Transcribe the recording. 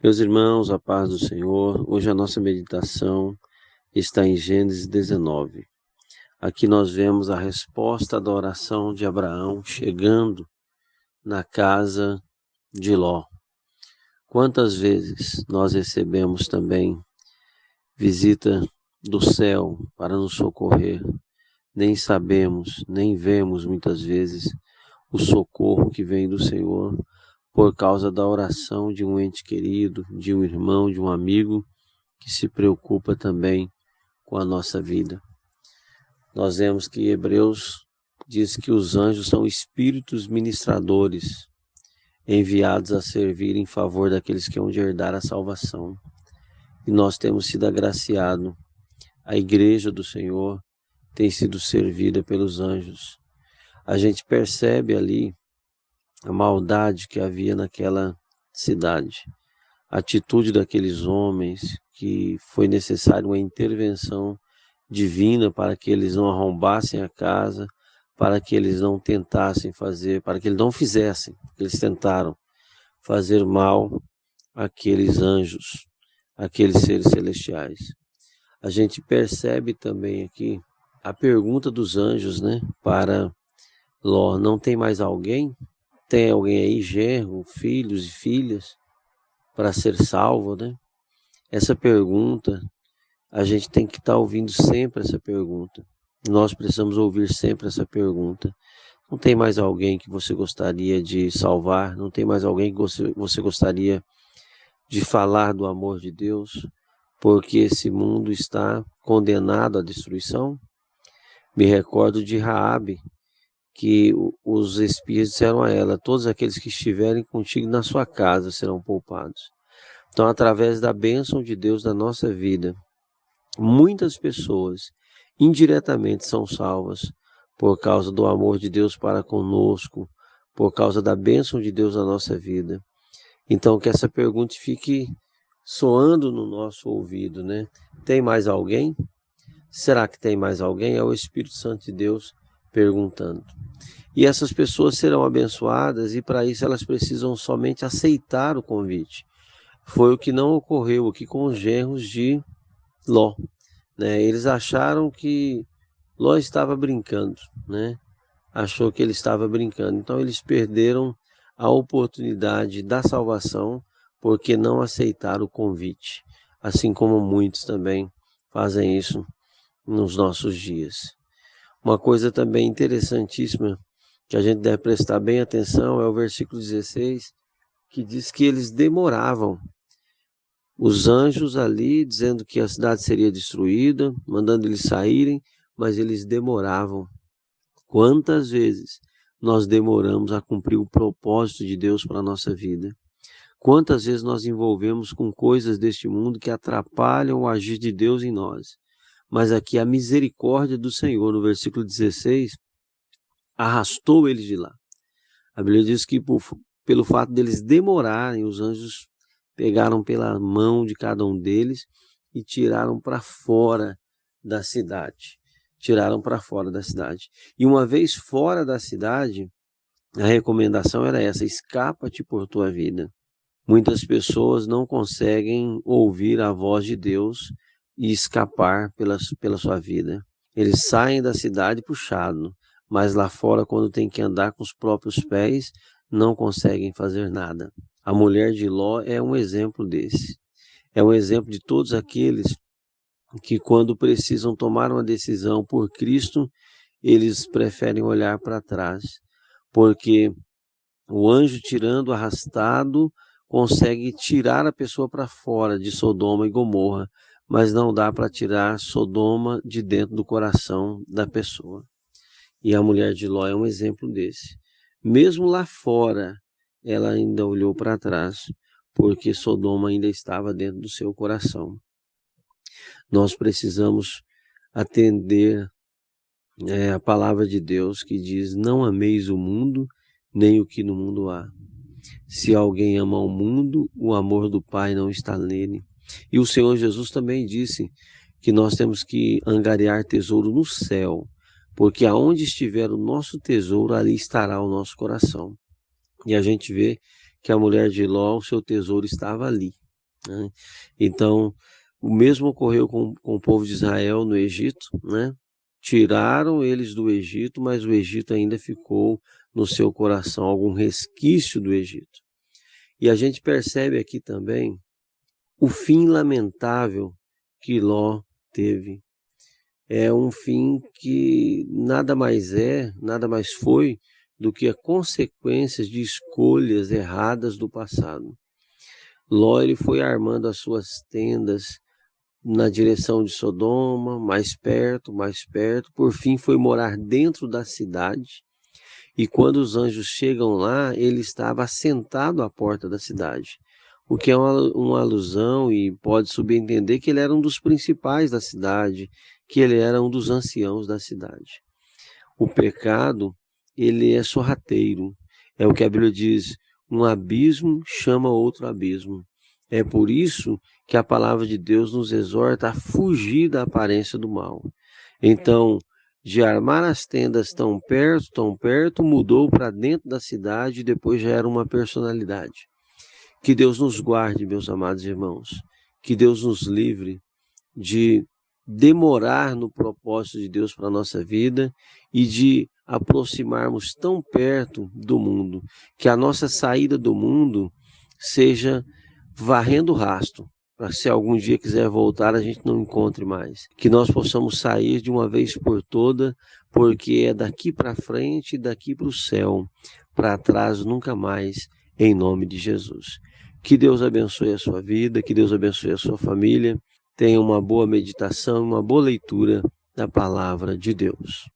Meus irmãos, a paz do Senhor. Hoje a nossa meditação está em Gênesis 19. Aqui nós vemos a resposta da oração de Abraão chegando na casa de Ló. Quantas vezes nós recebemos também visita do céu para nos socorrer? Nem sabemos, nem vemos muitas vezes o socorro que vem do Senhor por causa da oração de um ente querido, de um irmão, de um amigo que se preocupa também com a nossa vida. Nós vemos que Hebreus diz que os anjos são espíritos ministradores, enviados a servir em favor daqueles que hão de herdar a salvação. E nós temos sido agraciados. A igreja do Senhor tem sido servida pelos anjos. A gente percebe ali a maldade que havia naquela cidade. A atitude daqueles homens, que foi necessária uma intervenção divina para que eles não arrombassem a casa, para que eles não tentassem fazer, para que eles não fizessem, eles tentaram fazer mal àqueles anjos, àqueles seres celestiais. A gente percebe também aqui a pergunta dos anjos, né, para Ló: não tem mais alguém? Tem alguém aí, genro, filhos e filhas, para ser salvo, né? Essa pergunta, a gente tem que estar ouvindo sempre essa pergunta. Nós precisamos ouvir sempre essa pergunta. Não tem mais alguém que você gostaria de salvar? Não tem mais alguém que você gostaria de falar do amor de Deus? Porque esse mundo está condenado à destruição? Me recordo de Raabe, que os espias disseram a ela: todos aqueles que estiverem contigo na sua casa serão poupados. Então, através da bênção de Deus na nossa vida, muitas pessoas indiretamente são salvas por causa do amor de Deus para conosco, por causa da bênção de Deus na nossa vida. Então, que essa pergunta fique soando no nosso ouvido, né? Tem mais alguém? Será que tem mais alguém? É o Espírito Santo de Deus perguntando. E essas pessoas serão abençoadas, e para isso elas precisam somente aceitar o convite. Foi o que não ocorreu aqui com os genros de Ló, né? Eles acharam que Ló estava brincando, né? Achou que ele estava brincando. Então eles perderam a oportunidade da salvação porque não aceitaram o convite. Assim como muitos também fazem isso nos nossos dias. Uma coisa também interessantíssima que a gente deve prestar bem atenção é o versículo 16, que diz que eles demoravam. Os anjos ali dizendo que a cidade seria destruída, mandando eles saírem, mas eles demoravam. Quantas vezes nós demoramos a cumprir o propósito de Deus para a nossa vida? Quantas vezes nós envolvemos com coisas deste mundo que atrapalham o agir de Deus em nós? Mas aqui a misericórdia do Senhor, no versículo 16, arrastou eles de lá. A Bíblia diz que pelo fato deles demorarem, os anjos pegaram pela mão de cada um deles e tiraram para fora da cidade. Tiraram para fora da cidade. E uma vez fora da cidade, a recomendação era essa: escapa-te por tua vida. Muitas pessoas não conseguem ouvir a voz de Deus e escapar pela sua vida. Eles saem da cidade puxado, mas lá fora, quando tem que andar com os próprios pés, não conseguem fazer nada. A mulher de Ló é um exemplo desse. É um exemplo de todos aqueles que, quando precisam tomar uma decisão por Cristo, eles preferem olhar para trás, porque o anjo tirando arrastado consegue tirar a pessoa para fora de Sodoma e Gomorra, mas não dá para tirar Sodoma de dentro do coração da pessoa. E a mulher de Ló é um exemplo desse. Mesmo lá fora, ela ainda olhou para trás, porque Sodoma ainda estava dentro do seu coração. Nós precisamos atender a palavra de Deus que diz: não ameis o mundo, nem o que no mundo há. Se alguém ama o mundo, o amor do Pai não está nele. E o Senhor Jesus também disse que nós temos que angariar tesouro no céu, porque aonde estiver o nosso tesouro, ali estará o nosso coração. E a gente vê que a mulher de Ló, o seu tesouro estava ali. né? Então, o mesmo ocorreu com o povo de Israel no Egito, né? Tiraram eles do Egito, mas o Egito ainda ficou no seu coração, algum resquício do Egito. E a gente percebe aqui também o fim lamentável que Ló teve. É um fim que nada mais foi do que a consequências de escolhas erradas do passado. Ló ele foi armando as suas tendas na direção de Sodoma, mais perto, por fim foi morar dentro da cidade. E quando os anjos chegam lá, ele estava assentado à porta da cidade, o que é uma alusão e pode subentender que ele era um dos principais da cidade, que ele era um dos anciãos da cidade. O pecado, ele é sorrateiro, é o que a Bíblia diz, um abismo chama outro abismo. É por isso que a palavra de Deus nos exorta a fugir da aparência do mal. Então, de armar as tendas tão perto, mudou para dentro da cidade e depois já era uma personalidade. Que Deus nos guarde, meus amados irmãos. Que Deus nos livre de demorar no propósito de Deus para a nossa vida e de aproximarmos tão perto do mundo. Que a nossa saída do mundo seja varrendo o rastro, para se algum dia quiser voltar, a gente não encontre mais. Que nós possamos sair de uma vez por toda, porque é daqui para frente, daqui para o céu, para trás nunca mais, em nome de Jesus. Que Deus abençoe a sua vida, que Deus abençoe a sua família, tenha uma boa meditação, uma boa leitura da palavra de Deus.